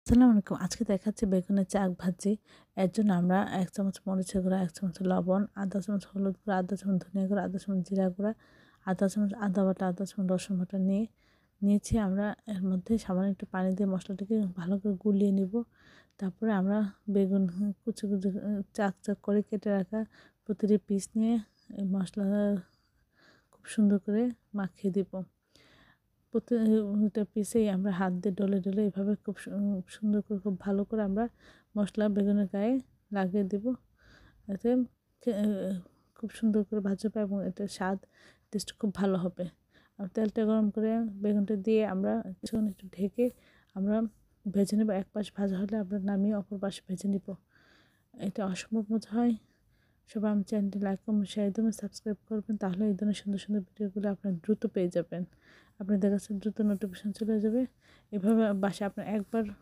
আসসালামু আলাইকুম। আজকে দেখাচ্ছি বেগুনের চাক ভাজি। এর জন্য আমরা ১ চামচ মরিচের গুঁড়া, ১ চামচ লবণ, ১/২ চামচ হলুদ গুঁড়া, ১/২ চামচ ধনিয়া গুঁড়া, ১/২ চামচ জিরা গুঁড়া, ১/২ চামচ আদা বাটা, ১/২ চামচ রসুন বাটা নিয়েছি। আমরা এর মধ্যে সামান্য একটু পানি দিয়ে মশলাটাকে ভালো করে গুলিয়ে নিব। তারপরে আমরা বেগুন কুচি, কুচি চাক করে কেটে রাখা প্রতিটি পিস নিয়ে এই মশলা খুব সুন্দর করে মাখিয়ে দিব। প্রতিটা পিসেই আমরা হাত দিয়ে ডলে এভাবে খুব সুন্দর করে খুব ভালো করে আমরা মশলা বেগুনের গায়ে লাগিয়ে দেব। এতে খুব সুন্দর করে ভাজা পাই এবং এটার স্বাদ টেস্ট খুব ভালো হবে। আর তেলটা গরম করে বেগুনটা দিয়ে আমরা কিছুক্ষণ একটু ঢেকে আমরা ভেজে নেব। এক পাশ ভাজা হলে আমরা নামিয়ে অপর পাশে ভেজে নিব। এটা অসম্ভব মজা হয়। সবাই আমার চ্যানেলটি লাইক, কমেন্ট, শেয়ার দেবেন, সাবস্ক্রাইব করবেন। তাহলে এই ধরনের সুন্দর সুন্দর ভিডিওগুলো আপনারা দ্রুত পেয়ে যাবেন। আপনাদের কাছে দ্রুত নোটিফিকেশন চলে যাবে। এভাবে বাসায় আপনার একবার